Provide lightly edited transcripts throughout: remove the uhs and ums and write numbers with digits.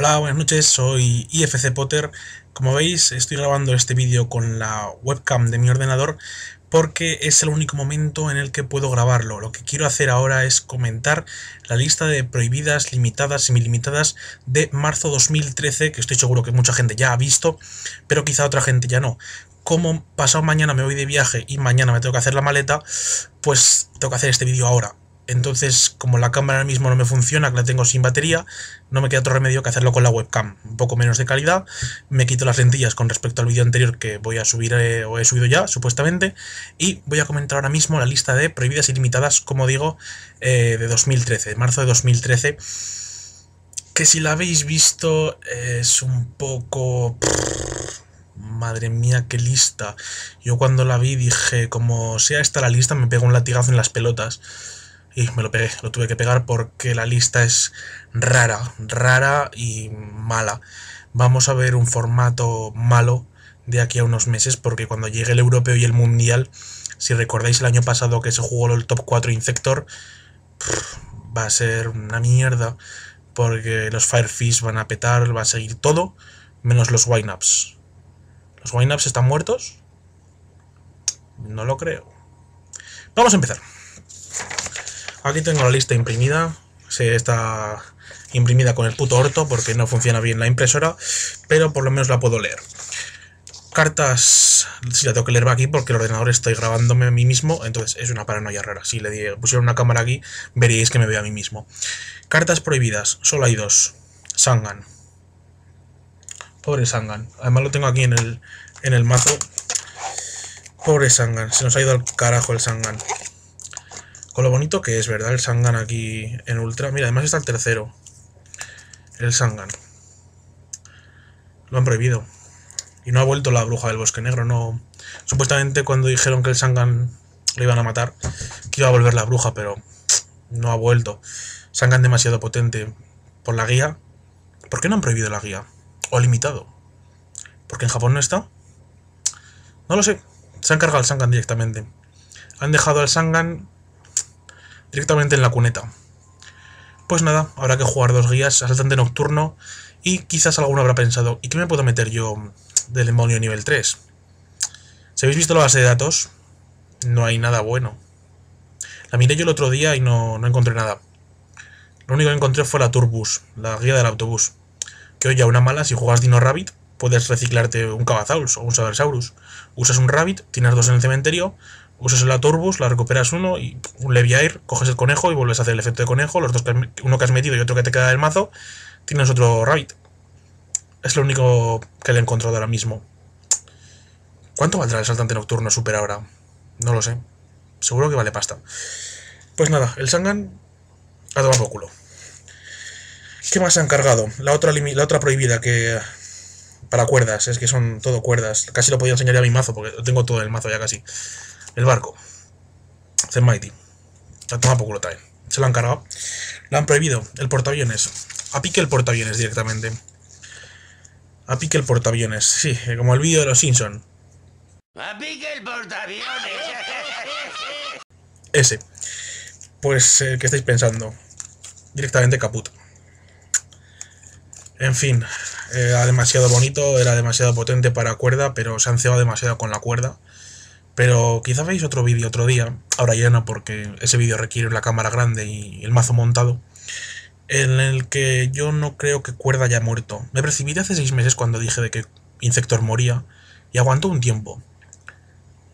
Hola, buenas noches, soy IFC Potter. Como veis, estoy grabando este vídeo con la webcam de mi ordenador porque es el único momento en el que puedo grabarlo. Lo que quiero hacer ahora es comentar la lista de prohibidas, limitadas, semilimitadas de marzo 2013, que estoy seguro que mucha gente ya ha visto, pero quizá otra gente ya no. Como pasado mañana me voy de viaje y mañana me tengo que hacer la maleta, pues tengo que hacer este vídeo ahora. Entonces, como la cámara ahora mismo no me funciona, que la tengo sin batería, no me queda otro remedio que hacerlo con la webcam. Un poco menos de calidad, me quito las lentillas con respecto al vídeo anterior que voy a subir o he subido ya, supuestamente, y voy a comentar ahora mismo la lista de prohibidas y limitadas, como digo, de 2013, de marzo de 2013, que si la habéis visto es un poco... Madre mía, qué lista. Yo cuando la vi dije, como sea esta la lista, me pego un latigazo en las pelotas. Y me lo pegué, lo tuve que pegar porque la lista es rara y mala. Vamos a ver un formato malo de aquí a unos meses, porque cuando llegue el europeo y el mundial, si recordáis el año pasado que se jugó el top 4 Infector, va a ser una mierda, porque los Firefish van a petar, va a seguir todo, menos los Wineups. ¿Los Wineups están muertos? No lo creo. Vamos a empezar. Aquí tengo la lista imprimida. Sí, está imprimida con el puto orto porque no funciona bien la impresora, pero por lo menos la puedo leer. Cartas, sí la tengo que leer aquí porque el ordenador estoy grabándome a mí mismo, entonces es una paranoia rara. Si le pusiera una cámara aquí, veríais que me veo a mí mismo. Cartas prohibidas, solo hay dos. Sangan. Pobre Sangan. Además lo tengo aquí en el mazo. Pobre Sangan, se nos ha ido al carajo el Sangan. Con lo bonito que es, ¿verdad? El Sangan aquí en Ultra. Mira, además está el tercero. El Sangan. Lo han prohibido. Y no ha vuelto la bruja del bosque negro, no. Supuestamente cuando dijeron que el Sangan lo iban a matar, que iba a volver la bruja, pero no ha vuelto. Sangan demasiado potente por la guía. ¿Por qué no han prohibido la guía? ¿O limitado? ¿Porque en Japón no está? No lo sé. Se han cargado el Sangan directamente. Han dejado al Sangan directamente en la cuneta. Pues nada, habrá que jugar dos guías, asaltante nocturno, y quizás alguno habrá pensado, ¿y qué me puedo meter yo del demonio nivel 3? Si habéis visto la base de datos, no hay nada bueno. La miré yo el otro día y no encontré nada. Lo único que encontré fue la Turbus, la guía del autobús. Que oye, a una mala, si juegas Dino Rabbit, puedes reciclarte un Cabazaurus o un Sabersaurus. Usas un Rabbit, tienes dos en el cementerio, usas la Turbus, la recuperas uno y un Leviair, coges el conejo y vuelves a hacer el efecto de conejo, los dos uno que has metido y otro que te queda del mazo, tienes otro Rabbit. Es lo único que le he encontrado ahora mismo. ¿Cuánto valdrá el saltante nocturno super ahora? No lo sé. Seguro que vale pasta. Pues nada, el Sangan a tomar por culo. ¿Qué más se han cargado? La otra prohibida que... Para cuerdas, es que son todo cuerdas. Casi lo podía enseñar ya a mi mazo, porque lo tengo todo en el mazo ya casi. El barco. Zenmaiti. La toma por culo también. Se lo han cargado. La han prohibido. El portaaviones. A pique el portaaviones directamente. A pique el portaaviones. Sí, como el vídeo de los Simpson. ¡A pique el portaaviones! Ese. Pues, ¿qué estáis pensando? Directamente caput. En fin, era demasiado bonito, era demasiado potente para cuerda, pero se han cebado demasiado con la cuerda. Pero quizá veis otro vídeo otro día, ahora ya no, porque ese vídeo requiere la cámara grande y el mazo montado, en el que yo no creo que cuerda haya muerto. Me precipité hace 6 meses cuando dije de que Infector moría, y aguantó un tiempo.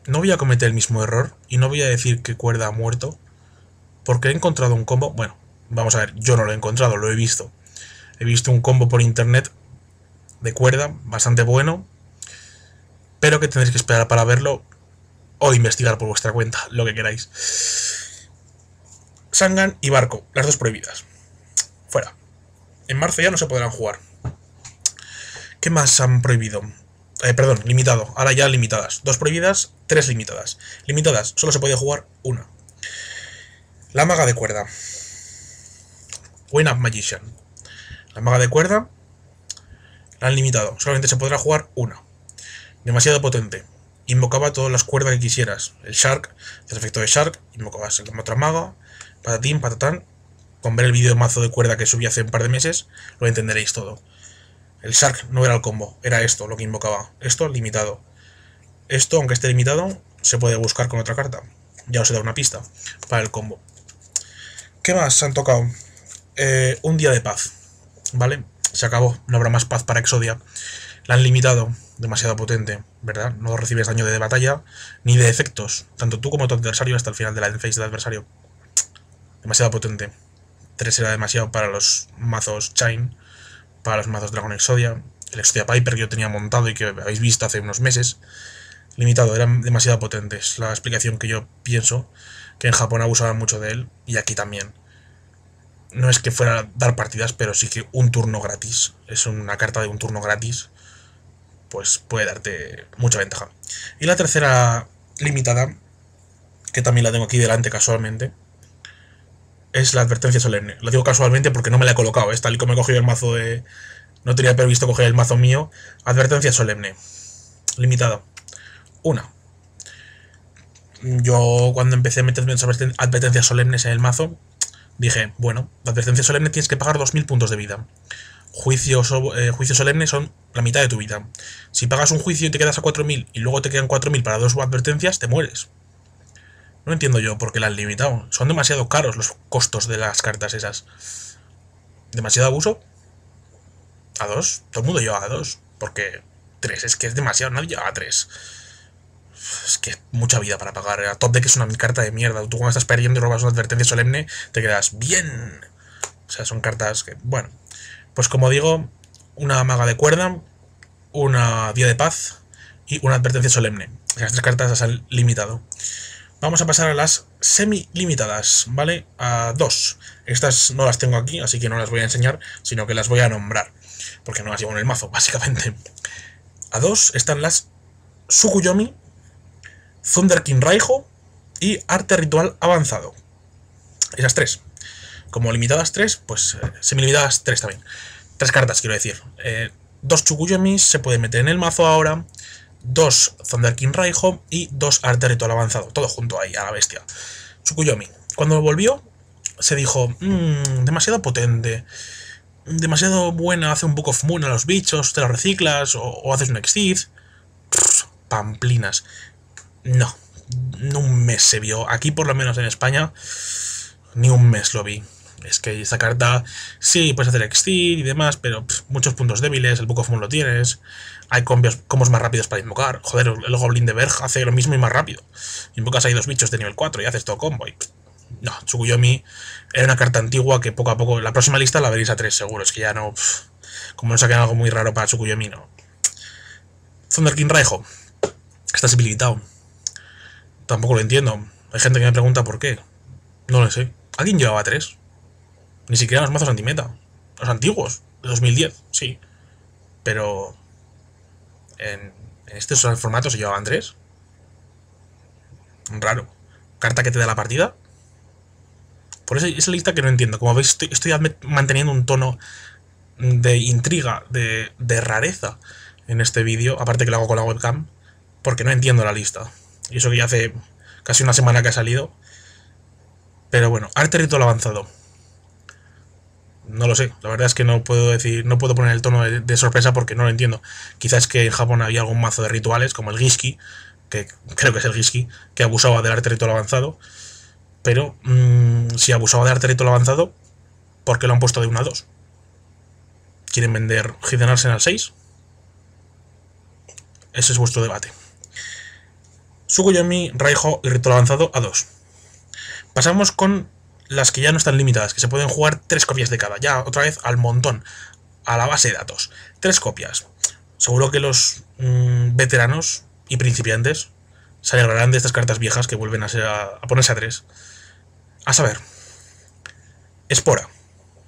No voy a cometer el mismo error, y no voy a decir que cuerda ha muerto, porque he encontrado un combo. Bueno, vamos a ver, yo no lo he encontrado, lo he visto. He visto un combo por internet de cuerda bastante bueno, pero que tendréis que esperar para verlo o investigar por vuestra cuenta, lo que queráis. Sangan y barco, las dos prohibidas. Fuera. En marzo ya no se podrán jugar. ¿Qué más han prohibido? Perdón, limitado. Ahora ya limitadas. 2 prohibidas, 3 limitadas. Limitadas, solo se puede jugar una. La maga de cuerda. Wineup Magician. La maga de cuerda la han limitado. Solamente se podrá jugar una. Demasiado potente. Invocaba todas las cuerdas que quisieras. El Shark, el efecto de Shark, invocabas la otra maga, patatín, patatán. Con ver el vídeo de mazo de cuerda que subí hace un par de meses, lo entenderéis todo. El Shark no era el combo, era esto lo que invocaba. Esto limitado. Esto, aunque esté limitado, se puede buscar con otra carta. Ya os he dado una pista para el combo. ¿Qué más han tocado? Un día de paz, ¿vale? Se acabó, no habrá más paz para Exodia. La han limitado, demasiado potente, ¿verdad? No recibes daño de batalla ni de efectos, tanto tú como tu adversario hasta el final de la end phase del adversario. Demasiado potente. 3 era demasiado para los mazos Chain, para los mazos Dragon Exodia. El Exodia Piper que yo tenía montado y que habéis visto hace unos meses. Limitado, eran demasiado potentes. La explicación que yo pienso, que en Japón abusaban mucho de él, y aquí también. No es que fuera a dar partidas, pero sí que un turno gratis. Es una carta de un turno gratis, pues puede darte mucha ventaja. Y la tercera limitada, que también la tengo aquí delante casualmente, es la advertencia solemne. Lo digo casualmente porque no me la he colocado, tal y como he cogido el mazo de... No tenía previsto coger el mazo mío. Advertencia solemne. Limitada. Una. Yo cuando empecé a meterme en advertencias solemnes en el mazo, dije, bueno, la advertencia solemne tienes que pagar 2000 puntos de vida. Juicios solemnes son la mitad de tu vida. Si pagas un juicio y te quedas a 4000 y luego te quedan 4000 para 2 advertencias, te mueres. No entiendo yo por qué la han limitado. Son demasiado caros los costos de las cartas esas. ¿Demasiado abuso? ¿A 2? Todo el mundo lleva a 2. Porque 3 es que es demasiado. Nadie lleva a 3. Es que es mucha vida para pagar. A top de que es una carta de mierda. Tú cuando estás perdiendo y robas una advertencia solemne, te quedas bien. O sea, son cartas que... Bueno. Pues como digo, una maga de cuerda, una día de paz y una advertencia solemne. Esas 3 cartas las han limitado. Vamos a pasar a las semi-limitadas, ¿vale? A 2. Estas no las tengo aquí, así que no las voy a enseñar, sino que las voy a nombrar, porque no las llevo en el mazo, básicamente. A 2 están las Tsukuyomi, Thunderking Raiho y Arte Ritual Avanzado. Esas 3. Como limitadas 3, pues semi-limitadas 3 también. 3 cartas, quiero decir. 2 Tsukuyomis se pueden meter en el mazo ahora. 2 Thunderking Raiho y 2 Arte Ritual Avanzado. Todo junto ahí, a la bestia. Tsukuyomi. Cuando volvió, se dijo, demasiado potente, demasiado buena, hace un Book of Moon a los bichos, te lo reciclas, o haces un Exceed. Pamplinas. No, un mes se vio. Aquí, por lo menos en España, ni un mes lo vi. Es que esta carta, sí, puedes hacer Exceed y demás, pero muchos puntos débiles, el Book of Moon lo tienes, hay combos más rápidos para invocar. Joder, el Goblin de Berg hace lo mismo y más rápido. Invocas ahí 2 bichos de nivel 4 y haces todo combo. Y, no, Tsukuyomi era una carta antigua que poco a poco, la próxima lista la veréis a 3 seguro, es que ya no... como no saquen algo muy raro para Tsukuyomi, no. Thunderking Raiho está debilitado. Tampoco lo entiendo. Hay gente que me pregunta por qué. No lo sé. ¿Alguien llevaba 3? Ni siquiera los mazos antimeta. Los antiguos, de 2010, sí. Pero en estos formatos se llevaban 3. Raro. Carta que te da la partida. Por eso esa lista que no entiendo. Como veis, estoy manteniendo un tono de intriga, de rareza en este vídeo. Aparte que lo hago con la webcam. Porque no entiendo la lista. Y eso que ya hace casi una semana que ha salido. Pero bueno, Arte Ritual Avanzado. No lo sé, la verdad es que no puedo decir, no puedo poner el tono de sorpresa porque no lo entiendo. Quizás que en Japón había algún mazo de rituales, como el Gishki, que creo que es el Gishki, que abusaba del Arte Ritual Avanzado. Pero si abusaba del Arte Ritual Avanzado, ¿por qué lo han puesto de 1 a 2? ¿Quieren vender Hidden Arsenal 6? Ese es vuestro debate. Tsukuyomi, Raiho y Ritual Avanzado a 2. Pasamos con las que ya no están limitadas, que se pueden jugar 3 copias de cada. Ya otra vez al montón, a la base de datos. 3 copias. Seguro que los veteranos y principiantes se alegrarán de estas cartas viejas que vuelven a ponerse a 3. A saber, Espora.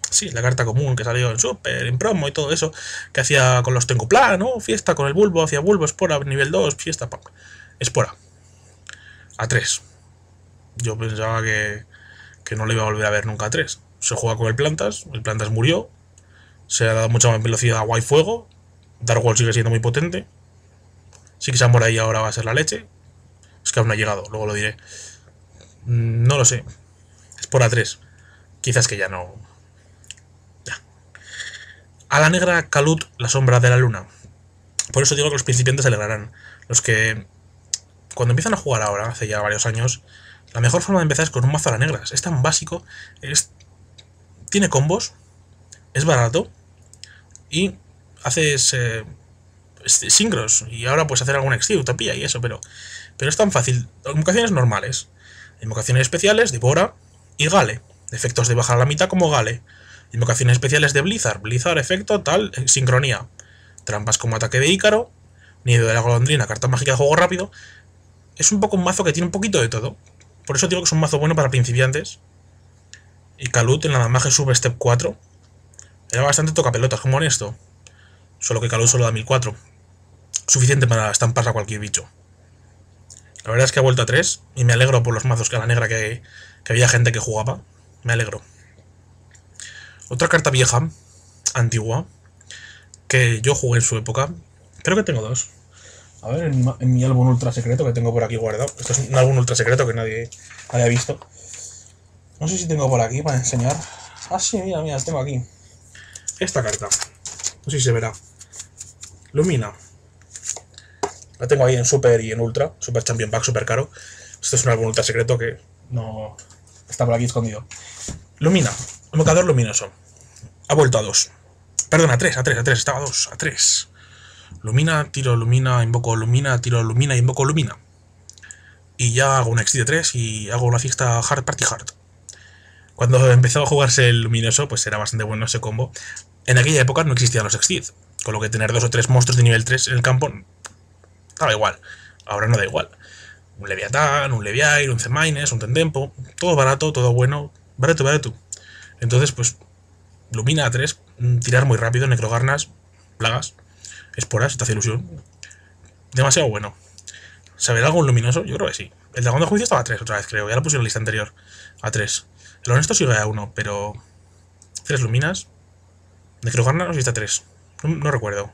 Sí, la carta común que salió en Super, en promo y todo eso, que hacía con los Tengu Plan, ¿no? Fiesta con el bulbo, hacía bulbo, Espora, nivel 2, fiesta, pam. Espora. A 3. Yo pensaba que no le iba a volver a ver nunca a 3. Se juega con el Plantas murió, se ha dado mucha más velocidad a agua y fuego, Dark sigue siendo muy potente, sí que por ahí ahora va a ser la leche, es que aún no ha llegado, luego lo diré. No lo sé, es por A3, quizás que ya no... Ya. A la negra, Kalut, la sombra de la luna. Por eso digo que los principiantes se alegrarán. Los que, cuando empiezan a jugar ahora, hace ya varios años, la mejor forma de empezar es con un mazo a la negras. Es tan básico, tiene combos, es barato y haces sincros. Y ahora puedes hacer alguna XT, utopía y eso, pero es tan fácil. Invocaciones normales, invocaciones especiales, Devora y Gale. Efectos de bajar a la mitad como Gale. Invocaciones especiales de Blizzard. Blizzard, efecto, tal, sincronía. Trampas como ataque de Ícaro. Nido de la golondrina, carta mágica de juego rápido. Es un poco un mazo que tiene un poquito de todo. Por eso digo que es un mazo bueno para principiantes. Y Kalut en la Damage Sub Step 4 era bastante tocapelotas, como honesto. Solo que Kalut solo da 1004. Suficiente para estampar a cualquier bicho. La verdad es que ha vuelto a 3 y me alegro por los mazos que a la negra que había gente que jugaba. Me alegro. Otra carta vieja, antigua, que yo jugué en su época. Creo que tengo dos. A ver, en mi álbum ultra secreto que tengo por aquí guardado. Esto es un álbum ultra secreto que nadie haya visto. No sé si tengo por aquí para enseñar. Ah, sí, mira, tengo aquí. Esta carta. No sé si se verá. Lumina. La tengo ahí en Super y en Ultra. Super Champion Pack, super caro. Esto es un álbum ultra secreto que no está por aquí escondido. Lumina. Invocador luminoso. Ha vuelto a 2. Perdón, a 3. Estaba a 2. A 3. Lumina, tiro lumina, invoco lumina, tiro lumina, invoco lumina. Y ya hago una XT de 3 y hago una fiesta Hard Party Hard. Cuando empezó a jugarse el luminoso, pues era bastante bueno ese combo. En aquella época no existían los XT, con lo que tener 2 o 3 monstruos de nivel 3 en el campo daba igual. Ahora no da igual. Un Leviatán, un Leviair, un Zemines, un Temtempo, todo barato, todo bueno, barato. Entonces, pues, Lumina a 3, tirar muy rápido, Necrogarnas, plagas, esporas, te hace ilusión. Demasiado bueno. ¿Saber algo luminoso? Yo creo que sí. El dragón de juicio estaba a 3 otra vez, creo. Ya lo puse en la lista anterior. A 3. El honesto sigue a 1, pero 3 luminas. Necrogarnas no sé si está a 3. No recuerdo.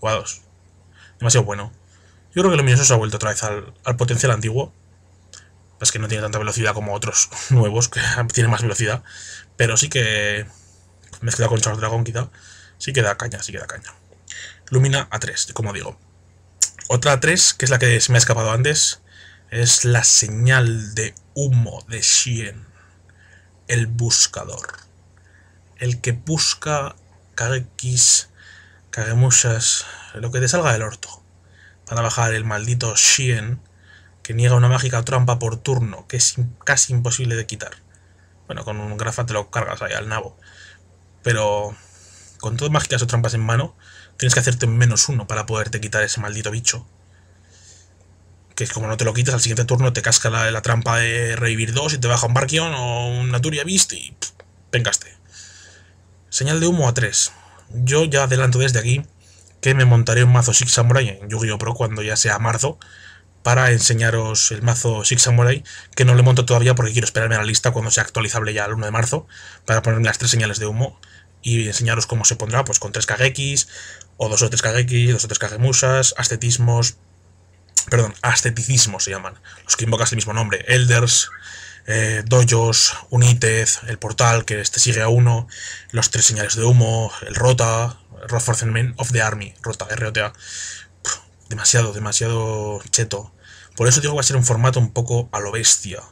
O a 2. Demasiado bueno. Yo creo que el luminoso se ha vuelto otra vez al potencial antiguo. Es que no tiene tanta velocidad como otros nuevos, que tienen más velocidad. Pero sí que, mezclado con Charles Dragon quizá, sí que da caña. Lumina a 3, como digo. Otra a 3, que es la que se me ha escapado antes, es la señal de humo de Shien. El buscador. El que busca Kagekis, Kagemushas, lo que te salga del orto. Para bajar el maldito Shien, que niega una mágica trampa por turno, que es casi imposible de quitar. Bueno, con un Grafa te lo cargas ahí al nabo. Pero con todas mágicas o trampas en mano, tienes que hacerte un -1 para poderte quitar ese maldito bicho. Que como no te lo quitas, al siguiente turno te casca la trampa de revivir 2 y te baja un Barkion o un Naturia Beast y vengaste. Señal de humo a 3. Yo ya adelanto desde aquí que me montaré un mazo Six Samurai en Yu-Gi-Oh! Pro cuando ya sea marzo, para enseñaros el mazo Six Samurai, que no le monto todavía porque quiero esperarme a la lista cuando sea actualizable ya el 1 de marzo, para ponerme las 3 señales de humo y enseñaros cómo se pondrá, pues con 3 Kagekis, o 2 o 3 Kagekis, 2 o 3 Kagemusas, asteticismos se llaman, los que invocas el mismo nombre, Elders, Dojos, Unitez, el portal que este sigue a 1, los 3 señales de humo, el Rota, Reinforcement of the Army, Rota, ROTA. Demasiado cheto. Por eso digo que va a ser un formato un poco a lo bestia.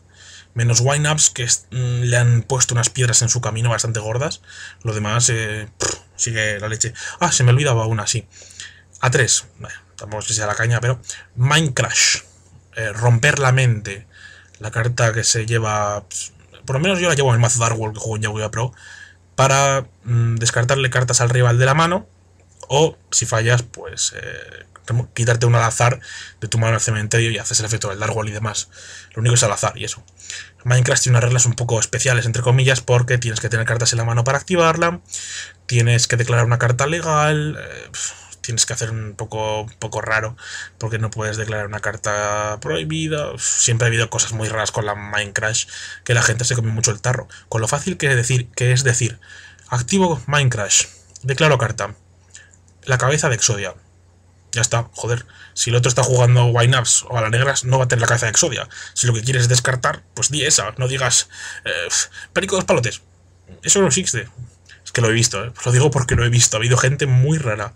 Menos wind-ups, que le han puesto unas piedras en su camino bastante gordas. Lo demás sigue la leche. Ah, se me olvidaba una, sí. A3, bueno, tampoco es que sea la caña, pero Mind Crash, romper la mente. La carta que se lleva, por lo menos yo la llevo en el mazo Dark World que juego en Yu-Gi-Oh! Pro, para descartarle cartas al rival de la mano, o si fallas, pues quitarte una al azar de tu mano al cementerio y haces el efecto del Dark World y demás. Lo único es al azar y eso. Minecraft tiene unas reglas un poco especiales, entre comillas, porque tienes que tener cartas en la mano para activarla, tienes que declarar una carta legal, tienes que hacer un poco raro, porque no puedes declarar una carta prohibida. Siempre ha habido cosas muy raras con la Minecraft, que la gente se come mucho el tarro. Con lo fácil que es decir, activo Minecraft, declaro carta, la cabeza de Exodia. Ya está, joder. Si el otro está jugando Wineups o a la negras, no va a tener la cabeza de Exodia. Si lo que quieres es descartar, pues di esa. No digas Perico dos palotes. Eso no existe. que lo he visto, Os lo digo porque lo he visto. Ha habido gente muy rara.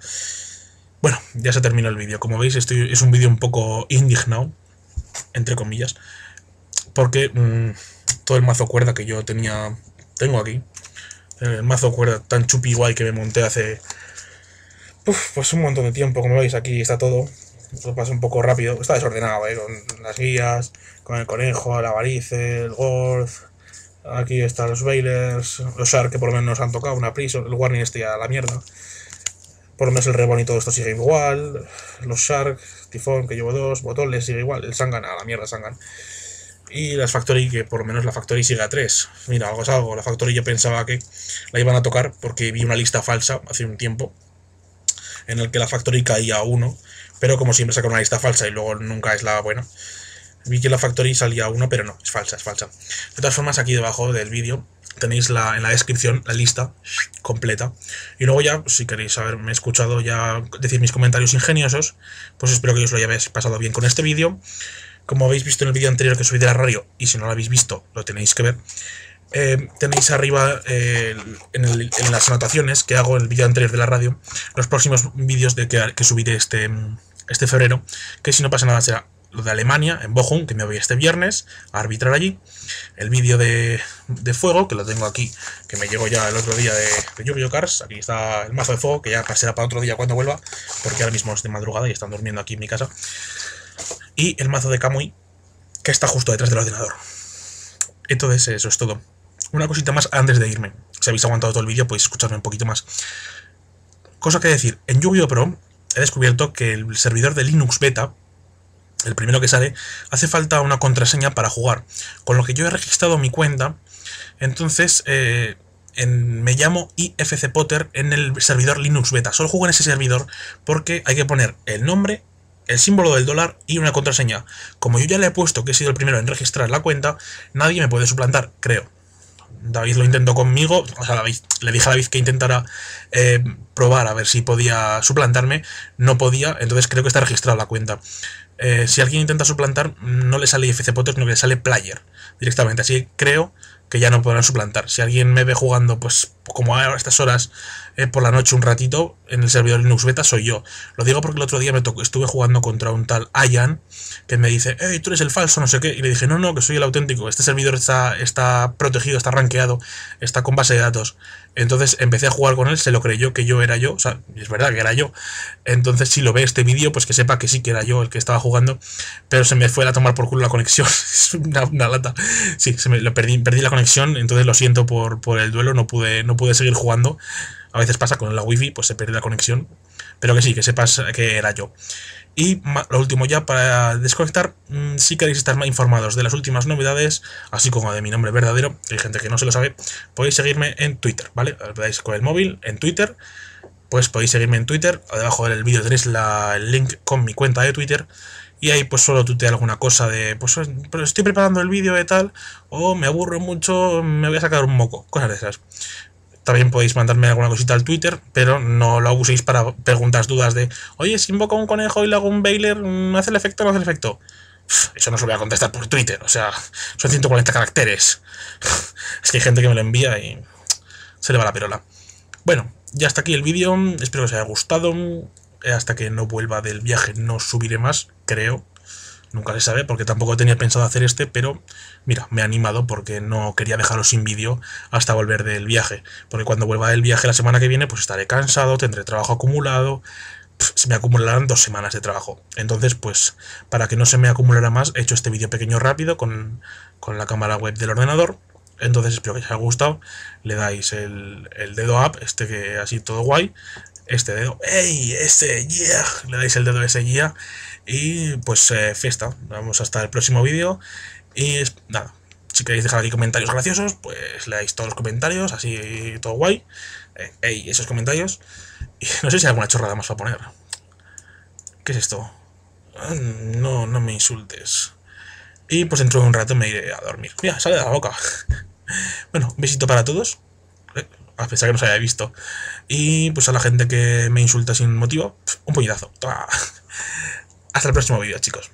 Bueno, ya se terminó el vídeo. Como veis, es un vídeo un poco indignado, entre comillas, porque todo el mazo cuerda que yo tengo aquí, el mazo cuerda tan chupi guay que me monté hace pues un montón de tiempo. Como veis, aquí está todo. Lo paso un poco rápido. Está desordenado, con las guías, con el conejo, la avarice, el Gorth. Aquí están los Bailers, los Shark que por lo menos nos han tocado, una Prison, el Warning este a la mierda. Por lo menos el Reborn y todo esto sigue igual. Los Shark, Tifón que llevo 2, Botoles sigue igual. El Sangan a la mierda, Sangan. Y las Factory, que por lo menos la Factory sigue a 3. Mira, algo es algo. La Factory yo pensaba que la iban a tocar porque vi una lista falsa hace un tiempo en el que la Factory caía a 1, pero como siempre saca una lista falsa y luego nunca es la buena. Vi que la Factory salía a 1, pero no, es falsa, es falsa. De todas formas, aquí debajo del vídeo tenéis en la descripción la lista completa. Y luego ya, si queréis haberme escuchado ya decir mis comentarios ingeniosos, pues espero que os lo hayáis pasado bien con este vídeo. Como habéis visto en el vídeo anterior que subí de la radio, y si no lo habéis visto, lo tenéis que ver, tenéis arriba en las anotaciones que hago en el vídeo anterior de la radio, los próximos vídeos que subiré este febrero, que si no pasa nada será lo de Alemania, en Bochum, que me voy este viernes a arbitrar allí, el vídeo de fuego, que lo tengo aquí, que me llegó ya el otro día de Yu-Gi-Oh! Cars. Aquí está el mazo de fuego, que ya será para otro día cuando vuelva, porque ahora mismo es de madrugada y están durmiendo aquí en mi casa. Y el mazo de Kamui, que está justo detrás del ordenador. Entonces eso es todo. Una cosita más antes de irme. Si habéis aguantado todo el vídeo, podéis escucharme un poquito más. Cosa que decir, en Yu-Gi-Oh! Pro he descubierto que el servidor de Linux Beta, el primero que sale, hace falta una contraseña para jugar. Con lo que yo he registrado mi cuenta, entonces me llamo IFC Potter en el servidor Linux Beta. Solo juego en ese servidor porque hay que poner el nombre, el símbolo del dólar y una contraseña. Como yo ya le he puesto que he sido el primero en registrar la cuenta, nadie me puede suplantar, creo. David lo intentó conmigo, o sea, le dije a David que intentara probar a ver si podía suplantarme, no podía, entonces creo que está registrada la cuenta. Si alguien intenta suplantar, no le sale IFC Potter, sino que le sale Player directamente, así que creo que ya no podrán suplantar. Si alguien me ve jugando, pues como a estas horas por la noche un ratito en el servidor Linux Beta, soy yo. Lo digo porque el otro día estuve jugando contra un tal Ayan, que me dice, hey, tú eres el falso, no sé qué, y le dije, no, que soy el auténtico, este servidor está protegido, está rankeado, está con base de datos. Entonces empecé a jugar con él, se lo creyó que yo era yo, o sea, es verdad que era yo. Entonces si lo ve este vídeo, pues que sepa que sí que era yo el que estaba jugando, pero se me fue a tomar por culo la conexión. Es una lata. Sí, perdí la conexión, entonces lo siento por el duelo, no pude seguir jugando. A veces pasa con la wifi, pues se pierde la conexión, pero que sí, que sepas que era yo. Y lo último ya para desconectar, si queréis estar más informados de las últimas novedades, así como de mi nombre verdadero, que hay gente que no se lo sabe, podéis seguirme en Twitter, ¿vale? Os dais con el móvil en Twitter, pues podéis seguirme en Twitter, debajo del vídeo tenéis el link con mi cuenta de Twitter, y ahí pues solo tuiteo alguna cosa de, pues estoy preparando el vídeo de tal, o me aburro mucho, me voy a sacar un moco, cosas de esas. También podéis mandarme alguna cosita al Twitter, pero no lo uséis para preguntas, dudas de, oye, si invoco un conejo y le hago un Bailer, ¿hace el efecto o no hace el efecto? Eso no se lo voy a contestar por Twitter, o sea, son 140 caracteres. Es que hay gente que me lo envía y se le va la perola. Bueno, ya hasta aquí el vídeo, espero que os haya gustado. Hasta que no vuelva del viaje no subiré más, creo. Nunca se sabe, porque tampoco tenía pensado hacer pero mira, me he animado porque no quería dejaros sin vídeo hasta volver del viaje. Porque cuando vuelva del viaje la semana que viene, pues estaré cansado, tendré trabajo acumulado, se me acumularán 2 semanas de trabajo. Entonces, pues, para que no se me acumulara más, he hecho este vídeo pequeño rápido con la cámara web del ordenador. Entonces espero que os haya gustado. Le dais el dedo up, que así todo guay. Este dedo, ¡ey! ¡Ese yeah! Le dais el dedo ese yeah. Y pues fiesta. Vamos hasta el próximo vídeo. Y nada, si queréis dejar aquí comentarios graciosos, pues le dais todos los comentarios, así todo guay. ¡Ey! Esos comentarios. Y no sé si hay alguna chorrada más para poner. ¿Qué es esto? No me insultes. Y pues dentro de un rato me iré a dormir. Mira, sale de la boca. Bueno, un besito para todos. A pesar que no se haya visto. Y pues a la gente que me insulta sin motivo, un puñetazo. Hasta el próximo vídeo, chicos.